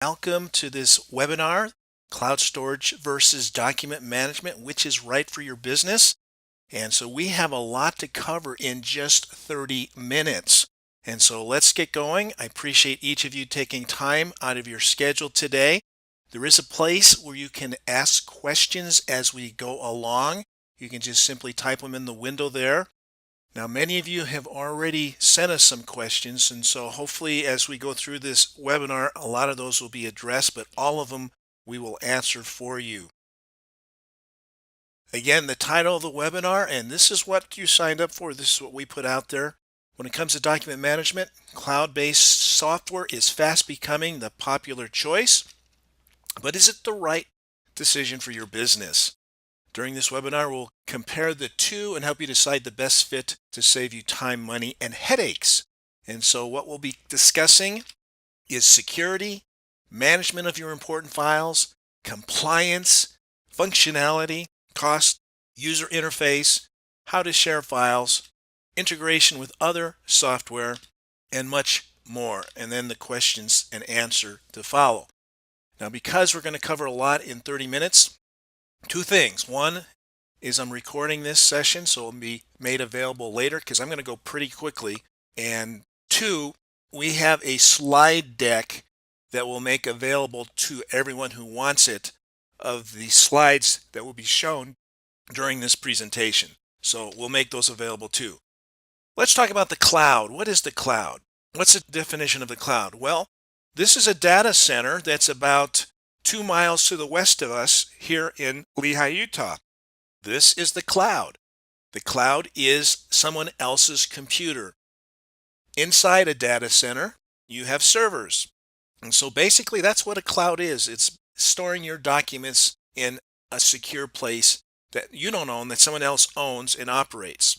Welcome to this webinar, Cloud Storage versus Document Management, which is right for your business. And so we have a lot to cover in just 30 minutes. And so let's get going. I appreciate each of you taking time out of your schedule today. There is a place where you can ask questions as we go along. You can just simply type them in the window there. Now, many of you have already sent us some questions, and so hopefully as we go through this webinar, a lot of those will be addressed, but all of them we will answer for you. Again, the title of the webinar, and this is what you signed up for, this is what we put out there. When it comes to document management, cloud-based software is fast becoming the popular choice, but is it the right decision for your business? During this webinar, we'll compare the two and help you decide the best fit to save you time, money, and headaches. And so what we'll be discussing is security, management of your important files, compliance, functionality, cost, user interface, how to share files, integration with other software, and much more. And then the questions and answer to follow. Now, because we're going to cover a lot in 30 minutes, two things. One is I'm recording this session, so it'll be made available later because I'm going to go pretty quickly. And two, we have a slide deck that we'll make available to everyone who wants it of the slides that will be shown during this presentation. So we'll make those available too. Let's talk about the cloud. What is the cloud? What's the definition of the cloud? Well, this is a data center that's about 2 miles to the west of us here in Lehi, Utah. This is the cloud. The cloud is someone else's computer. Inside a data center, you have servers. And so basically that's what a cloud is. It's storing your documents in a secure place that you don't own, that someone else owns and operates.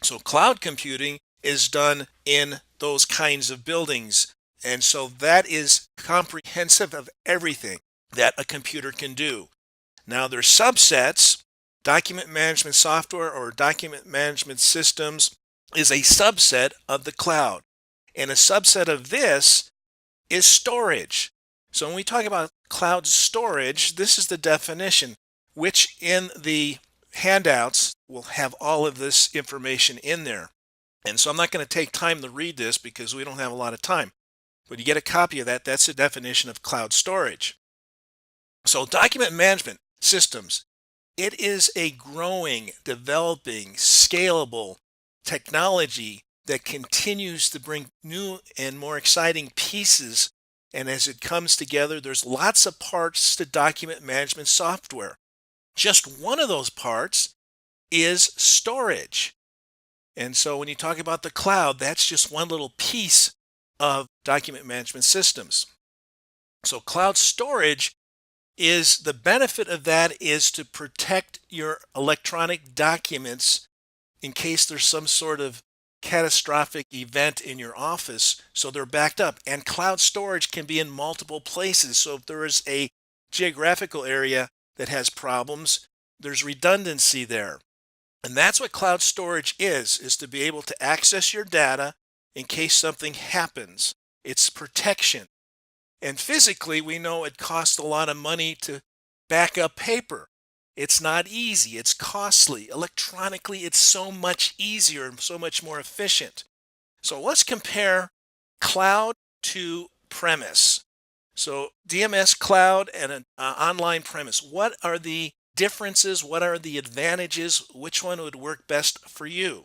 So cloud computing is done in those kinds of buildings. And so that is comprehensive of everything that a computer can do. Now there's subsets. Document management software or document management systems is a subset of the cloud. And a subset of this is storage. So when we talk about cloud storage, this is the definition, which in the handouts will have all of this information in there. And so I'm not going to take time to read this because we don't have a lot of time. But you get a copy of that. That's the definition of cloud storage. So document management systems, it is a growing, developing, scalable technology that continues to bring new and more exciting pieces. And as it comes together, there's lots of parts to document management software. Just one of those parts is storage. And so when you talk about the cloud, that's just one little piece of document management systems. So cloud storage is the benefit of that is to protect your electronic documents in case there's some sort of catastrophic event in your office, so they're backed up. And cloud storage can be in multiple places. So if there is a geographical area that has problems, there's redundancy there. And that's what cloud storage is to be able to access your data in case something happens. It's protection. And physically, we know it costs a lot of money to back up paper. It's not easy. It's costly. Electronically, it's so much easier and so much more efficient. So let's compare cloud to premise. So DMS cloud and an online premise. What are the differences? What are the advantages? Which one would work best for you?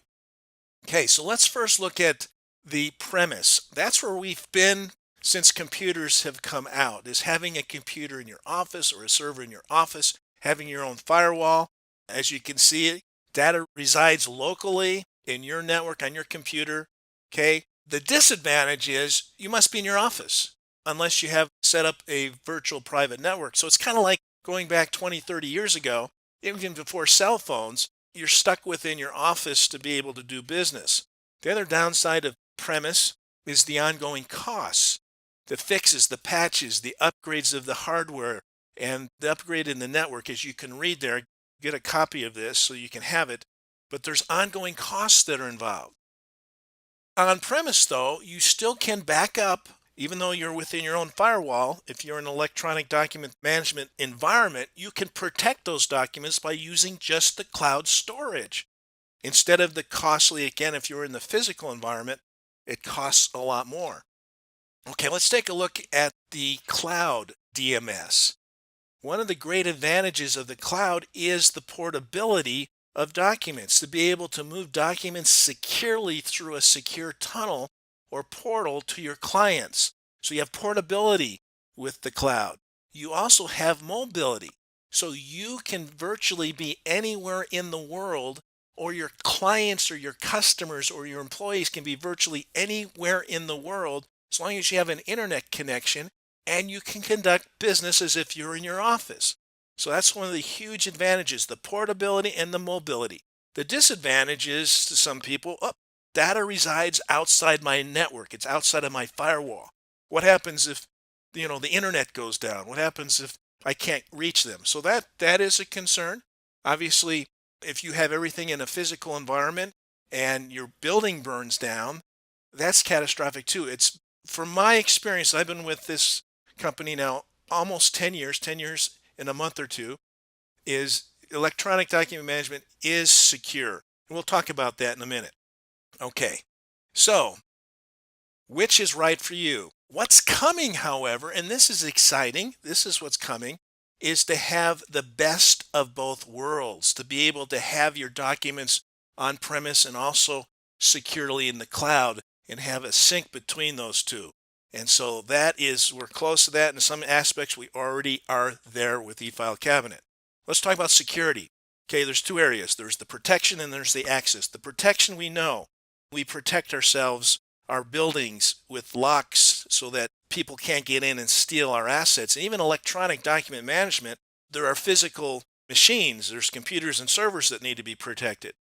Okay, so let's first look at the premise. That's where we've been since computers have come out, is having a computer in your office or a server in your office, having your own firewall. As you can see, data resides locally in your network on your computer. Okay, the disadvantage is you must be in your office unless you have set up a virtual private network. So it's kind of like going back 20, 30 years ago, even before cell phones, you're stuck within your office to be able to do business. The other downside of premise is the ongoing costs, the fixes, the patches, the upgrades of the hardware, and the upgrade in the network. As you can read there, get a copy of this so you can have it, but there's ongoing costs that are involved. On premise though, you still can back up Even though you're within your own firewall, if you're in an electronic document management environment, you can protect those documents by using just the cloud storage. Instead of the costly, again, if you're in the physical environment, it costs a lot more. Okay, let's take a look at the cloud DMS. One of the great advantages of the cloud is the portability of documents, to be able to move documents securely through a secure tunnel or portal to your clients. So you have portability with the cloud. You also have mobility. So you can virtually be anywhere in the world, or your clients or your customers or your employees can be virtually anywhere in the world as long as you have an internet connection and you can conduct business as if you're in your office. So that's one of the huge advantages, the portability and the mobility. The disadvantage is to some people, oh, data resides outside my network. It's outside of my firewall. What happens if, the internet goes down? What happens if I can't reach them? So that is a concern. Obviously, if you have everything in a physical environment and your building burns down, that's catastrophic too. It's from my experience, I've been with this company now almost 10 years in a month or two, is electronic document management is secure. And we'll talk about that in a minute. Okay, so which is right for you? What's coming, however, and this is exciting, this is what's coming, is to have the best of both worlds, to be able to have your documents on premise and also securely in the cloud and have a sync between those two. And so we're close to that. In some aspects, we already are there with eFile Cabinet. Let's talk about security. Okay, there's two areas. There's the protection and there's the access. The protection, we know. We protect ourselves, our buildings, with locks so that people can't get in and steal our assets. And even electronic document management, there are physical machines. There's computers and servers that need to be protected.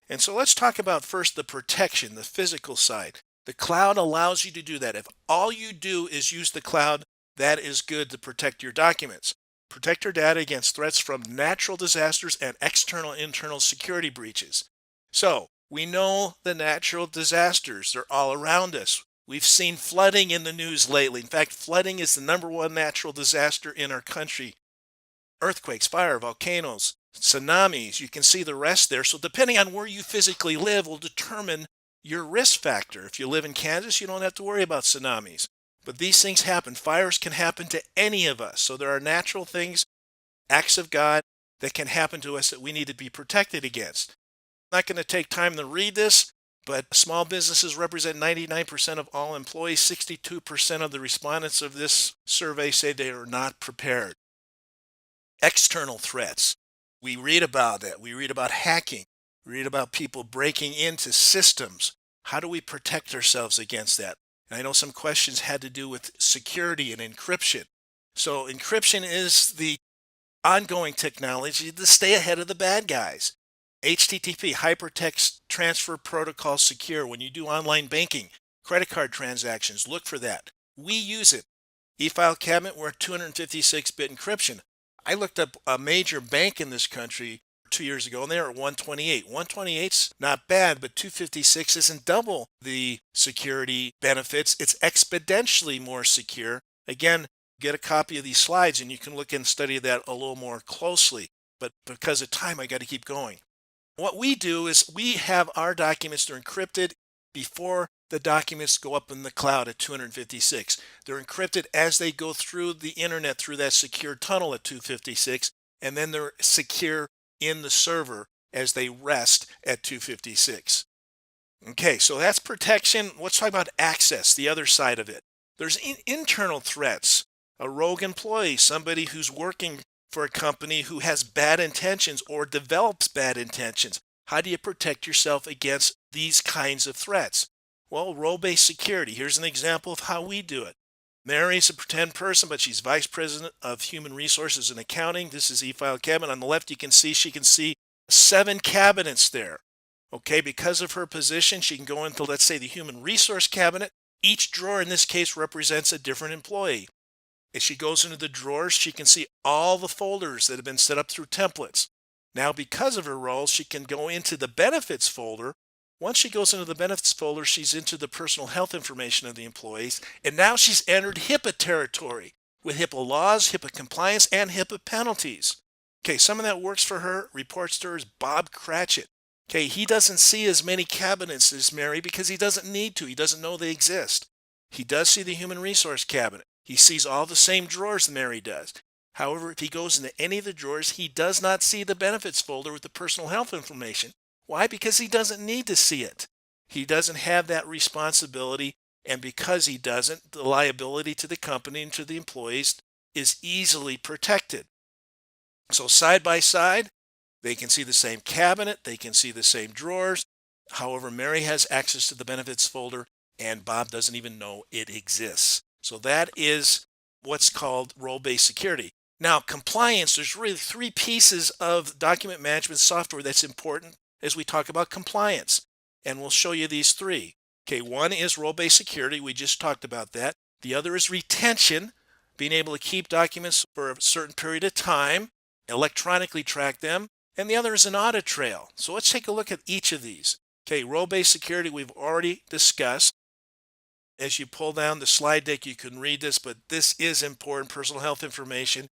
And so let's talk about first the protection, the physical side. The cloud allows you to do that. If all you do is use the cloud, that is good to protect your documents. Protect your data against threats from natural disasters and external internal security breaches. So we know the natural disasters, they're all around us. We've seen flooding in the news lately. In fact, flooding is the number one natural disaster in our country. Earthquakes, fire, volcanoes, tsunamis, you can see the rest there. So depending on where you physically live will determine your risk factor. If you live in Kansas, you don't have to worry about tsunamis. But these things happen. Fires can happen to any of us. So there are natural things, acts of God, that can happen to us that we need to be protected against. I'm not going to take time to read this, but small businesses represent 99% of all employees. 62% of the respondents of this survey say they are not prepared. External threats. We read about that. We read about hacking. We read about people breaking into systems. How do we protect ourselves against that? And I know some questions had to do with security and encryption. So encryption is the ongoing technology to stay ahead of the bad guys. HTTP, Hypertext Transfer Protocol Secure. When you do online banking, credit card transactions, look for that. We use it. eFile Cabinet, we're at 256-bit encryption. I looked up a major bank in this country 2 years ago, and they are at 128. 128's not bad, but 256 isn't double the security benefits. It's exponentially more secure. Again, get a copy of these slides and you can look and study that a little more closely. But because of time, I got to keep going. What we do is we have our documents that are encrypted before the documents go up in the cloud at 256. They're encrypted as they go through the internet through that secure tunnel at 256, and then they're secure in the server as they rest at 256. Okay, so that's protection. Let's talk about access, the other side of it. There's internal threats. A rogue employee, somebody who's working for a company who has bad intentions or develops bad intentions. How do you protect yourself against these kinds of threats? Well, role-based security. Here's an example of how we do it. Mary's a pretend person, but she's vice president of human resources and accounting. This is eFile Cabinet. On the left, she can see 7 cabinets there. Okay, because of her position, she can go into, let's say, the human resource cabinet. Each drawer in this case represents a different employee. If she goes into the drawers, she can see all the folders that have been set up through templates. Now, because of her role, she can go into the benefits folder Once she goes into the benefits folder, she's into the personal health information of the employees, and now she's entered HIPAA territory with HIPAA laws, HIPAA compliance, and HIPAA penalties. Okay, someone that works for her, reports to her, is Bob Cratchit. Okay, he doesn't see as many cabinets as Mary because he doesn't need to. He doesn't know they exist. He does see the human resource cabinet. He sees all the same drawers Mary does. However, if he goes into any of the drawers, he does not see the benefits folder with the personal health information. Why? Because he doesn't need to see it. He doesn't have that responsibility, and because he doesn't, the liability to the company and to the employees is easily protected. So side by side, they can see the same cabinet, they can see the same drawers. However, Mary has access to the benefits folder and Bob doesn't even know it exists. So that is what's called role-based security. Now, compliance, there's really three pieces of document management software that's important as we talk about compliance. And we'll show you these three. Okay, one is role-based security. We just talked about that. The other is retention, being able to keep documents for a certain period of time, electronically track them. And the other is an audit trail. So let's take a look at each of these. Okay, role-based security we've already discussed. As you pull down the slide deck, you can read this, but this is important personal health information.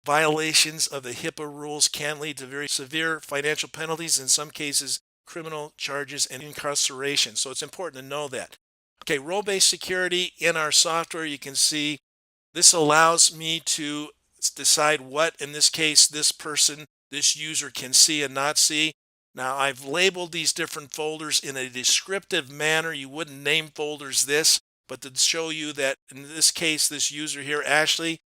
Violations of the HIPAA rules can lead to very severe financial penalties, in some cases, criminal charges and incarceration. So it's important to know that. Okay, role-based security in our software, you can see this allows me to decide what, in this case, this person, this user can see and not see. Now, I've labeled these different folders in a descriptive manner. You wouldn't name folders this, but to show you that in this case, this user here, Ashley,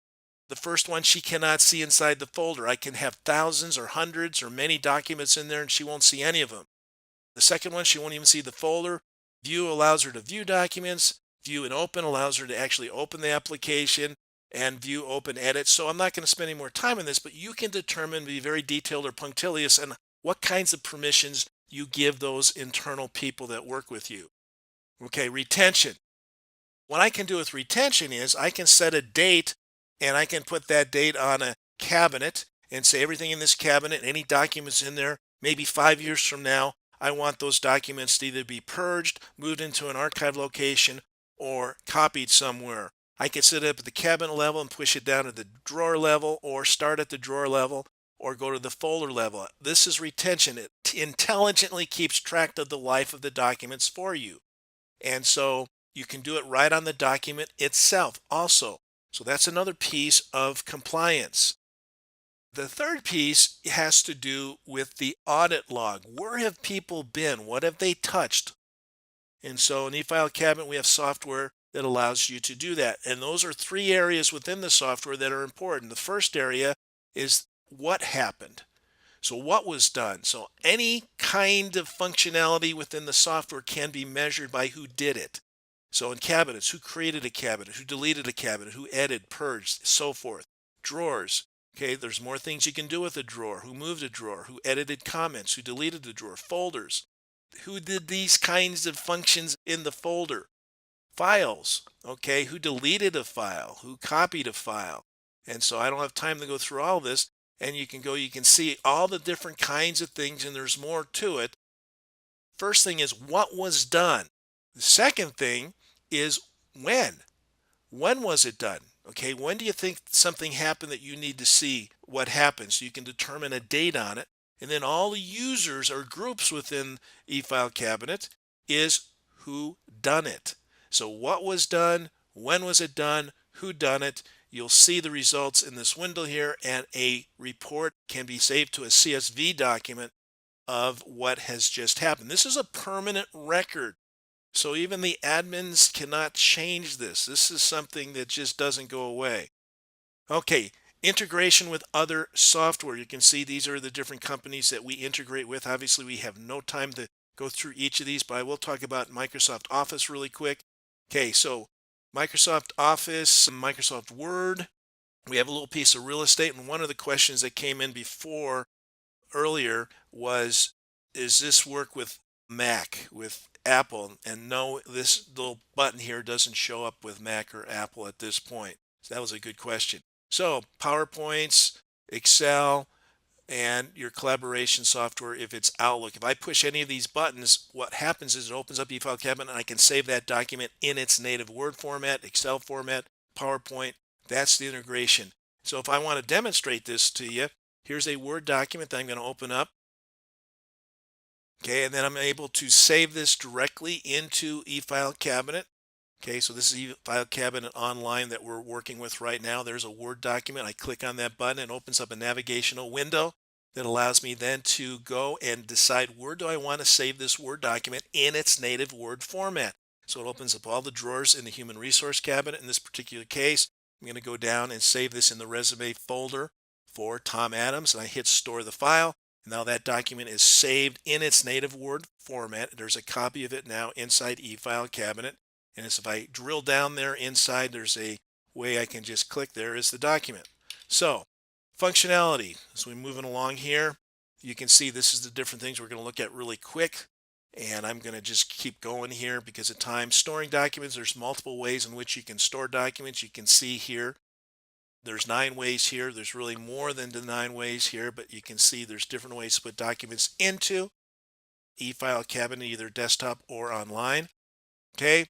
the first one, she cannot see inside the folder. I can have thousands or hundreds or many documents in there and she won't see any of them. The second one, she won't even see the folder. View allows her to view documents. View and open allows her to actually open the application, and view, open, edit. So I'm not going to spend any more time on this, but you can determine, be very detailed or punctilious, and what kinds of permissions you give those internal people that work with you. Okay, retention. What I can do with retention is I can set a date and I can put that date on a cabinet and say everything in this cabinet, any documents in there, maybe 5 years from now, I want those documents to either be purged, moved into an archive location, or copied somewhere. I can set it up at the cabinet level and push it down to the drawer level, or start at the drawer level, or go to the folder level. This is retention. It intelligently keeps track of the life of the documents for you. And so you can do it right on the document itself also. So that's another piece of compliance. The third piece has to do with the audit log. Where have people been? What have they touched? And so in eFile Cabinet, we have software that allows you to do that. And those are three areas within the software that are important. The first area is what happened. So what was done? So any kind of functionality within the software can be measured by who did it. So in cabinets, who created a cabinet, who deleted a cabinet, who edited, purged, so forth. Drawers. Okay, there's more things you can do with a drawer. Who moved a drawer, who edited comments, who deleted the drawer. Folders. Who did these kinds of functions in the folder? Files. Okay, who deleted a file, who copied a file. And so I don't have time to go through all this. And you can see all the different kinds of things, and there's more to it. First thing is what was done. The second thing is when. When was it done? Okay, when do you think something happened that you need to see what happened so you can determine a date on it? And then all the users or groups within eFile Cabinet is who done it. So what was done, when was it done, who done it. You'll see the results in this window here, and a report can be saved to a CSV document of what has just happened. This is a permanent record. So even the admins cannot change this. This is something that just doesn't go away. Okay, integration with other software. You can see these are the different companies that we integrate with. Obviously, we have no time to go through each of these, but I will talk about Microsoft Office really quick. Okay, so Microsoft Office, Microsoft Word. We have a little piece of real estate, and one of the questions that came in before earlier was, is this work with Mac, with Apple? And no, this little button here doesn't show up with Mac or Apple at this point. So that was a good question. So PowerPoints, Excel, and your collaboration software if it's Outlook. If I push any of these buttons, what happens is it opens up eFile Cabinet and I can save that document in its native Word format, Excel format, PowerPoint. That's the integration. So if I want to demonstrate this to you, here's a Word document that I'm going to open up. Okay, and then I'm able to save this directly into eFile Cabinet. Okay, so this is eFile Cabinet Online that we're working with right now. There's a Word document. I click on that button and it opens up a navigational window that allows me then to go and decide where do I want to save this Word document in its native Word format. So it opens up all the drawers in the Human Resource Cabinet. In this particular case, I'm going to go down and save this in the resume folder for Tom Adams, and I hit store the file. Now that document is saved in its native Word format. There's a copy of it now inside eFile Cabinet. And as if I drill down there inside, there's a way I can just click. There is the document. So functionality, as we're moving along here, you can see this is the different things we're going to look at really quick. And I'm going to just keep going here because of time. Storing documents, there's multiple ways in which you can store documents. You can see here, there's 9 ways here. There's really more than the 9 ways here, but you can see there's different ways to put documents into eFile Cabinet, either desktop or online. Okay.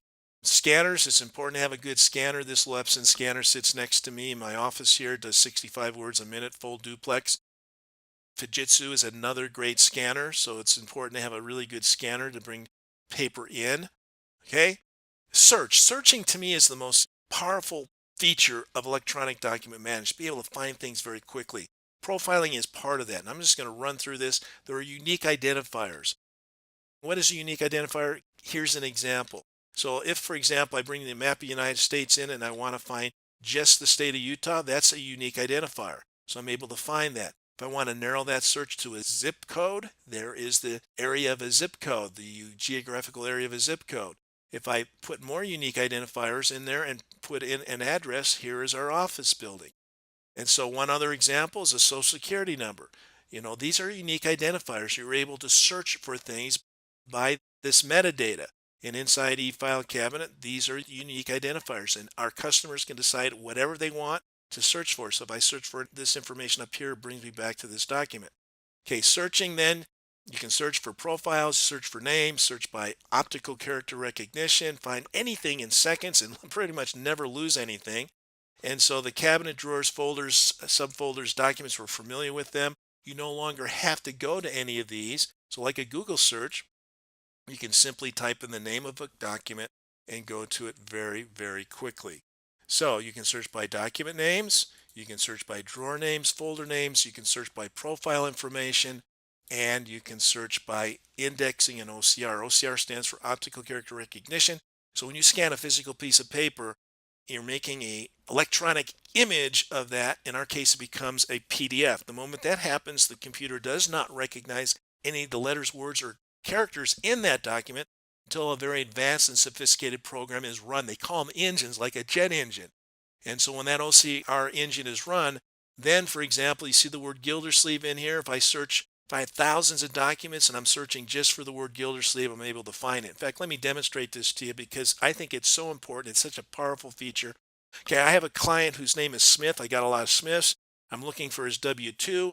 Scanners, it's important to have a good scanner. This Epson scanner sits next to me in my office here. It does 65 words a minute, full duplex. Fujitsu is another great scanner, so it's important to have a really good scanner to bring paper in. Okay. Searching to me is the most powerful feature of electronic document management. Be able to find things very quickly. Profiling is part of that, and I'm just going to run through this. There are unique identifiers. What is a unique identifier? Here's an example. So if, for example, I bring the map of the United States in and I want to find just the state of Utah, that's a unique identifier. So I'm able to find that. If I want to narrow that search to a zip code, there is the area of a zip code, the geographical area of a zip code. If I put more unique identifiers in there and put in an address, here is our office building. And so one other example is a social security number. These are unique identifiers. You're able to search for things by this metadata. And inside eFile Cabinet, these are unique identifiers, and our customers can decide whatever they want to search for. So if I search for this information up here, it brings me back to this document. Okay, searching then, you can search for profiles, search for names, search by optical character recognition, find anything in seconds and pretty much never lose anything. And so the cabinet drawers, folders, subfolders, documents, we're familiar with them. You no longer have to go to any of these. So like a Google search, you can simply type in the name of a document and go to it very, very quickly. So you can search by document names, you can search by drawer names, folder names, you can search by profile information, and you can search by indexing and OCR. OCR stands for optical character recognition. So when you scan a physical piece of paper, you're making an electronic image of that. In our case, it becomes a PDF. The moment that happens, the computer does not recognize any of the letters, words, or characters in that document until a very advanced and sophisticated program is run. They call them engines, like a jet engine. And so when that OCR engine is run, then, for example, you see the word Gildersleeve in here. If I have thousands of documents and I'm searching just for the word Gildersleeve, I'm able to find it. In fact, let me demonstrate this to you because I think it's so important. It's such a powerful feature. Okay, I have a client whose name is Smith. I got a lot of Smiths. I'm looking for his W-2.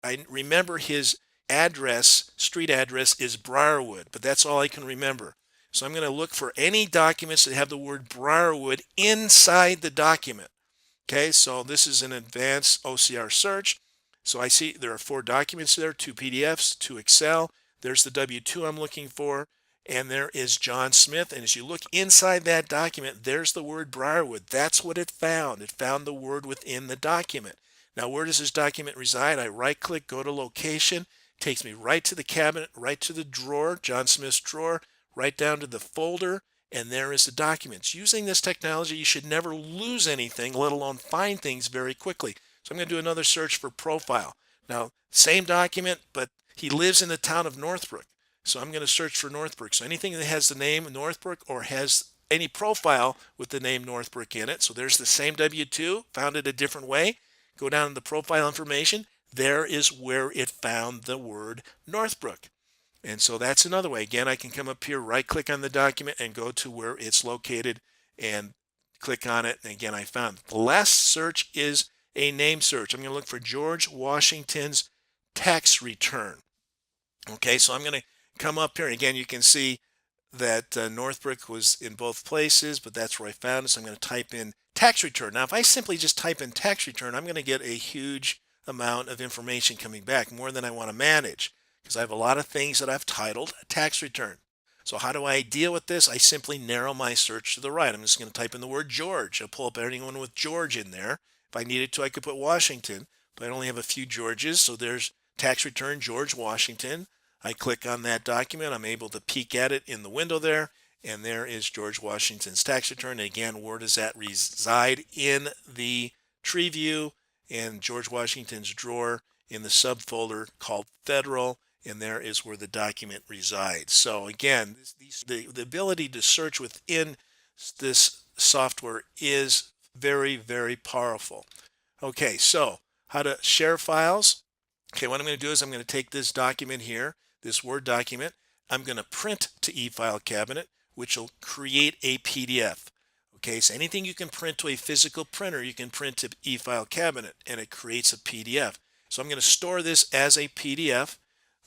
I remember his address, street address is Briarwood, but that's all I can remember. So I'm going to look for any documents that have the word Briarwood inside the document. Okay, so this is an advanced OCR search. So I see there are 4 documents there, 2 PDFs, 2 Excel. There's the W-2 I'm looking for, and there is John Smith. And as you look inside that document, there's the word Briarwood. That's what it found. It found the word within the document. Now, where does this document reside? I right-click, go to location. Takes me right to the cabinet, right to the drawer, John Smith's drawer, right down to the folder, and there is the documents. Using this technology, you should never lose anything, let alone find things very quickly. So I'm going to do another search for profile. Now, same document, but he lives in the town of Northbrook. So I'm going to search for Northbrook. So anything that has the name Northbrook or has any profile with the name Northbrook in it. So there's the same W-2, found it a different way. Go down to the profile information. There is where it found the word Northbrook. And so that's another way. Again, I can come up here, right click on the document and go to where it's located and click on it. And again, I found it. The last search is a name search. I'm going to look for George Washington's tax return. Okay, so I'm going to come up here, and again, you can see that Northbrook was in both places, but that's where I found it. So I'm going to type in tax return. Now, if I simply just type in tax return, I'm going to get a huge amount of information coming back, more than I want to manage, because I have a lot of things that I've titled tax return. So how do I deal with this? I simply narrow my search to the right. I'm just going to type in the word George. I'll pull up anyone with George in there. If I needed to, I could put Washington, but I only have a few Georges. So there's tax return George Washington. I click on that document. I'm able to peek at it in the window there, and there is George Washington's tax return. And again, where does that reside? In the tree view and George Washington's drawer in the subfolder called Federal, and there is where the document resides. So again, the ability to search within this software is very, very powerful. Okay, so how to share files. Okay, what I'm going to do is I'm going to take this document here, this Word document. I'm going to print to eFile Cabinet, which will create a PDF. Okay, so anything you can print to a physical printer, you can print to eFile Cabinet, and it creates a PDF. So I'm going to store this as a PDF.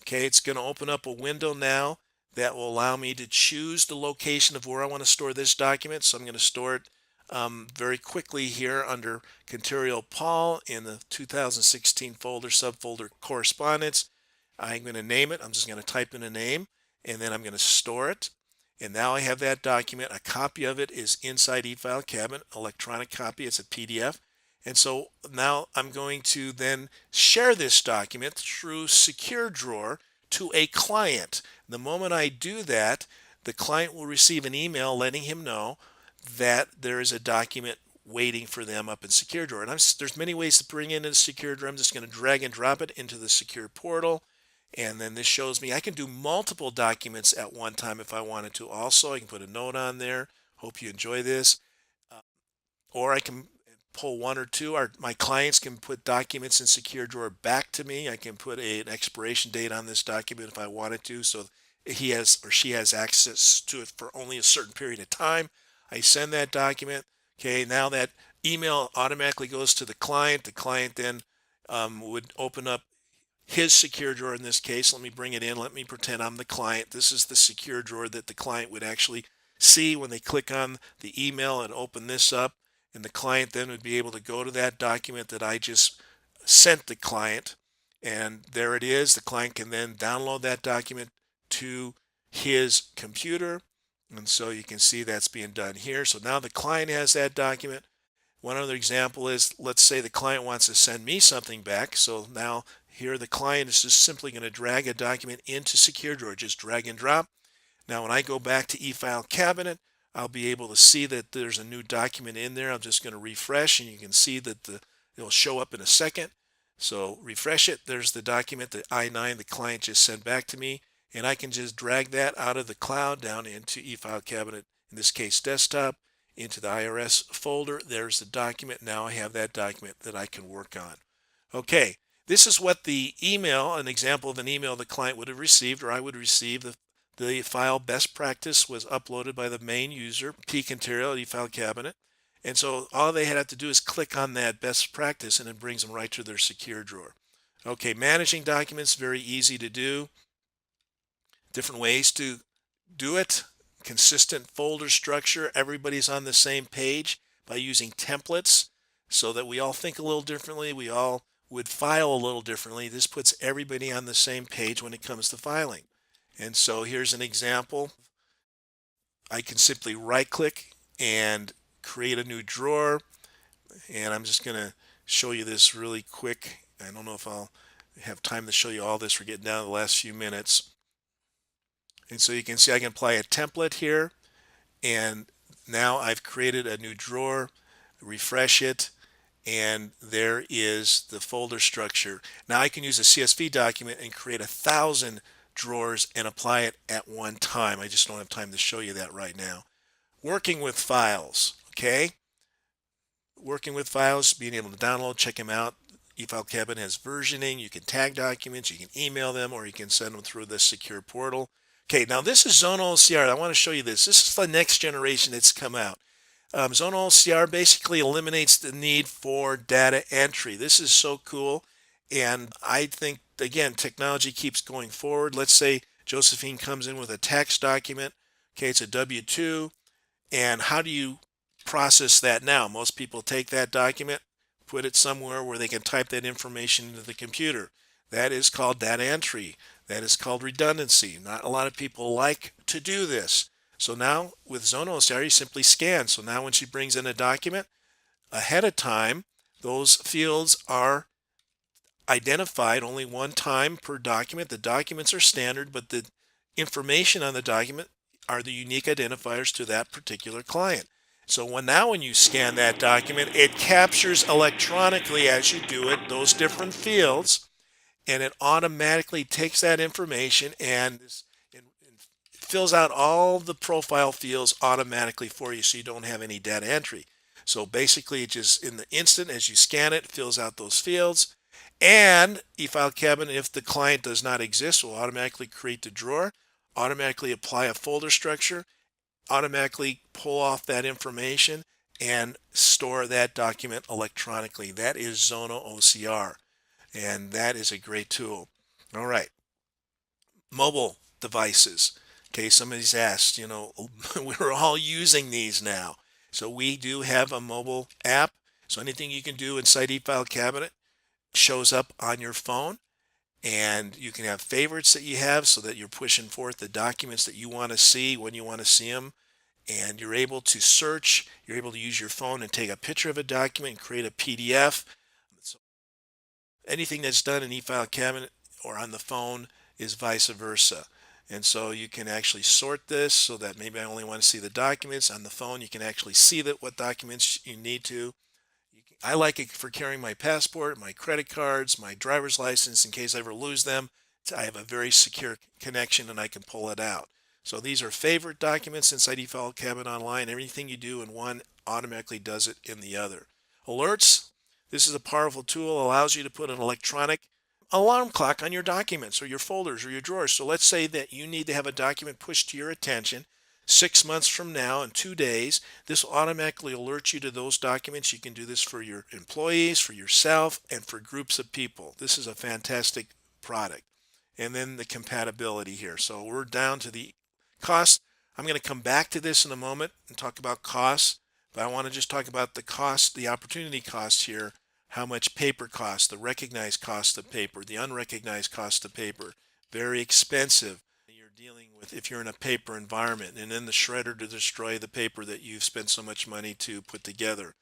Okay, it's going to open up a window now that will allow me to choose the location of where I want to store this document. So I'm going to store it very quickly here under Conterial Paul in the 2016 folder, subfolder correspondence. I'm going to name it. I'm just going to type in a name, and then I'm going to store it. And now I have that document. A copy of it is inside eFile Cabinet, electronic copy. It's a PDF. And so now I'm going to then share this document through Secure Drawer to a client. The moment I do that, the client will receive an email letting him know that there is a document waiting for them up in Secure Drawer. And there's many ways to bring in a Secure Drawer. I'm just going to drag and drop it into the Secure Portal. And then this shows me I can do multiple documents at one time if I wanted to. Also, I can put a note on there. Hope you enjoy this. Or I can pull one or two. My clients can put documents in Secure Drawer back to me. I can put an expiration date on this document if I wanted to, so he has or she has access to it for only a certain period of time. I send that document. Okay, now that email automatically goes to the client. The client then would open up his Secure Drawer in this case. Let me bring it in. Let me pretend I'm the client. This is the Secure Drawer that the client would actually see when they click on the email and open this up. And the client then would be able to go to that document that I just sent the client. And there it is. The client can then download that document to his computer. And so you can see that's being done here. So now the client has that document. One other example is, let's say the client wants to send me something back. So now here the client is just simply going to drag a document into Secure Drawer, just drag and drop. Now when I go back to eFile Cabinet, I'll be able to see that there's a new document in there. I'm just going to refresh, and you can see that it'll show up in a second. So refresh it. There's the document, the I-9 the client just sent back to me, and I can just drag that out of the cloud down into eFile Cabinet, in this case desktop, into the IRS folder. There's the document. Now I have that document that I can work on. Okay, this is what the email, an example of an email the client would have received, or I would receive. The file best practice was uploaded by the main user, P. Conterial, eFile Cabinet. And so all they have to do is click on that best practice, and it brings them right to their Secure Drawer. Okay, managing documents, very easy to do. Different ways to do it. Consistent folder structure. Everybody's on the same page by using templates so that we all think a little differently. We all would file a little differently. This puts everybody on the same page when it comes to filing. And so here's an example. I can simply right click and create a new drawer. And I'm just going to show you this really quick. I don't know if I'll have time to show you all this. We're getting down to the last few minutes. And so you can see I can apply a template here. And now I've created a new drawer. Refresh it. And there is the folder structure. Now I can use a CSV document and create 1,000 drawers and apply it at one time. I just don't have time to show you that right now. Working with files, okay? Working with files, being able to download, check them out. eFile Cabinet has versioning. You can tag documents, you can email them, or you can send them through the Secure Portal. Okay, now this is ZoneOCR. I want to show you this. This is the next generation that's come out. ZoneOCR basically eliminates the need for data entry. This is so cool. And I think, again, technology keeps going forward. Let's say Josephine comes in with a tax document. Okay, it's a W-2. And how do you process that now? Most people take that document, put it somewhere where they can type that information into the computer. That is called data entry. That is called redundancy. Not a lot of people like to do this. So now with Zona OCR, you simply scan. So now when she brings in a document ahead of time, those fields are identified only one time per document. The documents are standard, but the information on the document are the unique identifiers to that particular client. So when you scan that document, it captures electronically as you do it those different fields, and it automatically takes that information and fills out all the profile fields automatically for you, so you don't have any data entry. So basically, it just in the instant as you scan it, fills out those fields. And eFile Cabinet, if the client does not exist, will automatically create the drawer, automatically apply a folder structure, automatically pull off that information, and store that document electronically. That is Zona OCR, and that is a great tool. All right, mobile devices. Okay, somebody's asked, we're all using these now. So we do have a mobile app. So anything you can do inside eFile Cabinet shows up on your phone, and you can have favorites that you have so that you're pushing forth the documents that you want to see when you want to see them, and you're able to search. You're able to use your phone and take a picture of a document and create a PDF. So anything that's done in eFile Cabinet or on the phone is vice versa. And so you can actually sort this so that maybe I only want to see the documents. On the phone, you can actually see that what documents you need to. I like it for carrying my passport, my credit cards, my driver's license in case I ever lose them. I have a very secure connection and I can pull it out. So these are favorite documents inside eFile Cabinet Online. Everything you do in one automatically does it in the other. Alerts. This is a powerful tool, allows you to put an electronic alarm clock on your documents or your folders or your drawers. So let's say that you need to have a document pushed to your attention 6 months from now in 2 days. This will automatically alert you to those documents. You can do this for your employees, for yourself, and for groups of people. This is a fantastic product. And then the compatibility here. So we're down to the cost. I'm going to come back to this in a moment and talk about costs, but I want to just talk about the cost, the opportunity cost here, how much paper costs, the recognized cost of paper, the unrecognized cost of paper. Very expensive. You're dealing with if you're in a paper environment, and then the shredder to destroy the paper that you've spent so much money to put together.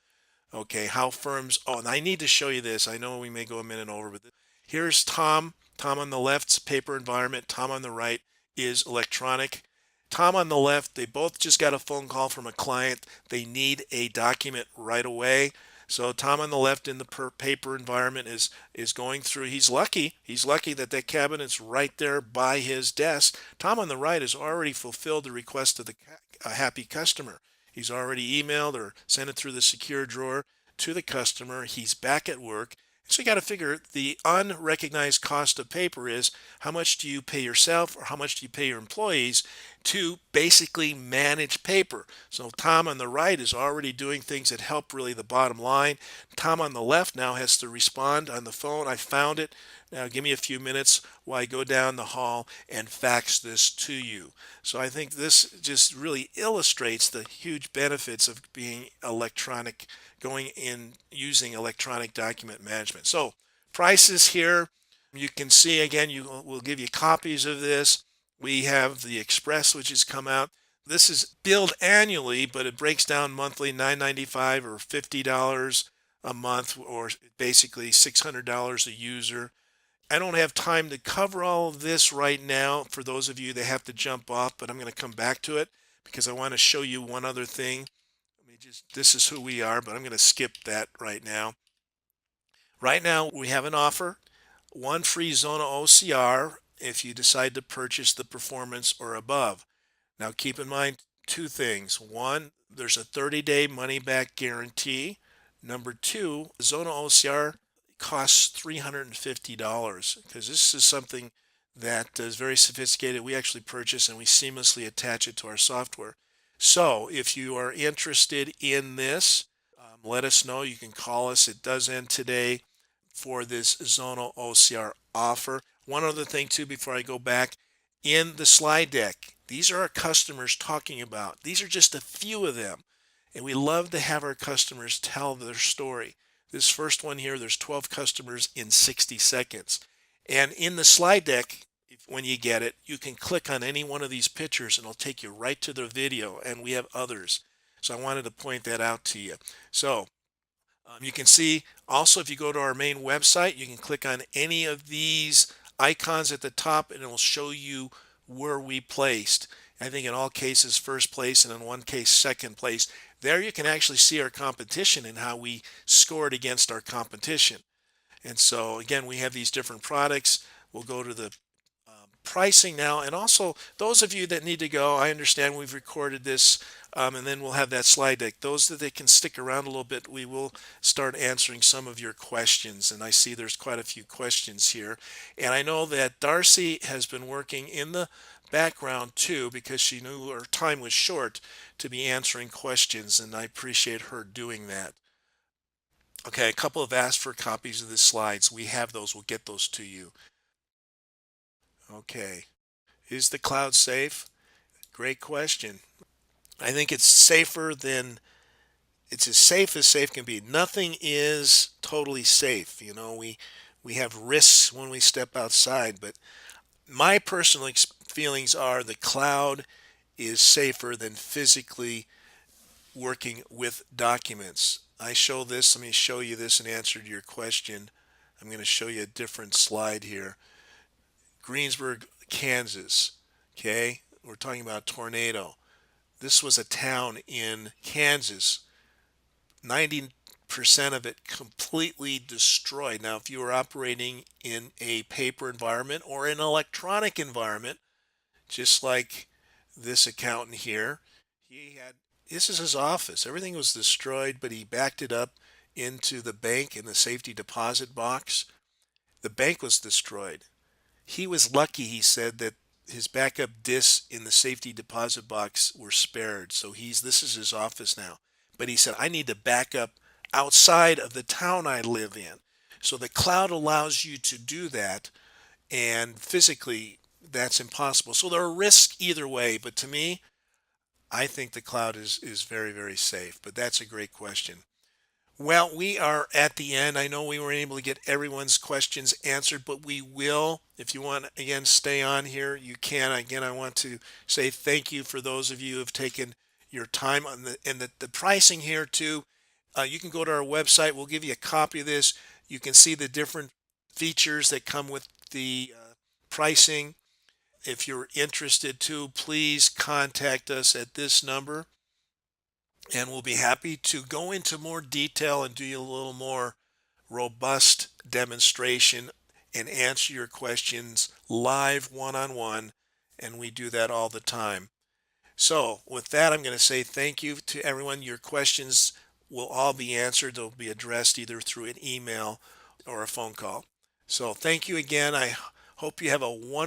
Okay, how firms, oh, and I need to show you this. I know we may go a minute over, but here's Tom. Tom on the left's paper environment. Tom on the right is electronic. Tom on the left, they both just got a phone call from a client. They need a document right away. So Tom on the left in the paper environment is going through. He's lucky. He's lucky that that cabinet's right there by his desk. Tom on the right has already fulfilled the request of the happy customer. He's already emailed or sent it through the secure drawer to the customer. He's back at work. So you got to figure the unrecognized cost of paper is how much do you pay yourself or how much do you pay your employees to basically manage paper. So Tom on the right is already doing things that help really the bottom line. Tom on the left now has to respond on the phone. I found it. Now give me a few minutes while I go down the hall and fax this to you. So I think this just really illustrates the huge benefits of being electronic, going in using electronic document management. So prices here, you can see again, we'll give you copies of this. We have the Express, which has come out. This is billed annually, but it breaks down monthly, $9.95 or $50 a month, or basically $600 a user. I don't have time to cover all of this right now for those of you that have to jump off, but I'm going to come back to it because I want to show you one other thing. This is who we are, but I'm going to skip that right now. Right now, we have an offer, one free Zona OCR if you decide to purchase the performance or above. Now, keep in mind two things. One, there's a 30-day money-back guarantee. Number two, Zona OCR costs $350 because this is something that is very sophisticated. We actually purchase and we seamlessly attach it to our software. So if you are interested in this, let us know. You can call us. It does end today. for this Zonal OCR offer. One other thing too before I go back, in the slide deck, these are our customers talking about. These are just a few of them. And we love to have our customers tell their story. This first one here, there's 12 customers in 60 seconds. And in the slide deck, when you get it, you can click on any one of these pictures and it'll take you right to the video. And we have others. So I wanted to point that out to you. So you can see also, if you go to our main website, you can click on any of these icons at the top and it will show you where we placed. I think in all cases first place, and in one case second place. There you can actually see our competition and how we scored against our competition. And so again, we have these different products. We'll go to the pricing now, and also those of you that need to go, I understand we've recorded this, and then we'll have that slide deck. Those that they can stick around a little bit, we will start answering some of your questions, and I see there's quite a few questions here. And I know that Darcy has been working in the background too, because she knew her time was short to be answering questions, and I appreciate her doing that. Okay, a couple have asked for copies of the slides. We have those. We'll get those to you. Okay. Is the cloud safe? Great question. I think it's safer than it's as safe can be. Nothing is totally safe. You know, we have risks when we step outside, but my personal feelings are the cloud is safer than physically working with documents. I show this, let me show you this in answer to your question. I'm going to show you a different slide here. Greensburg, Kansas. Okay, we're talking about tornado. This was a town in Kansas, 90% of it completely destroyed. Now, if you were operating in a paper environment or an electronic environment, just like this accountant here, this is his office. Everything was destroyed, but he backed it up into the bank in the safety deposit box. The bank was destroyed. He was lucky, he said, that his backup disks in the safety deposit box were spared. So this is his office now. But he said, I need to back up outside of the town I live in. So the cloud allows you to do that, and physically that's impossible. So there are risks either way, but to me, I think the cloud is very, very safe. But that's a great question. Well, we are at the end. I know we weren't able to get everyone's questions answered, but we will. If you want, again, stay on here, you can. Again, I want to say thank you for those of you who have taken your time on the pricing here too. You can go to our website. We'll give you a copy of this. You can see the different features that come with the pricing. If you're interested too, please contact us at this number, and we'll be happy to go into more detail and do you a little more robust demonstration and answer your questions live one-on-one, and we do that all the time. So with that, I'm going to say thank you to everyone. Your questions will all be answered. They'll be addressed either through an email or a phone call. So thank you again. I hope you have a wonderful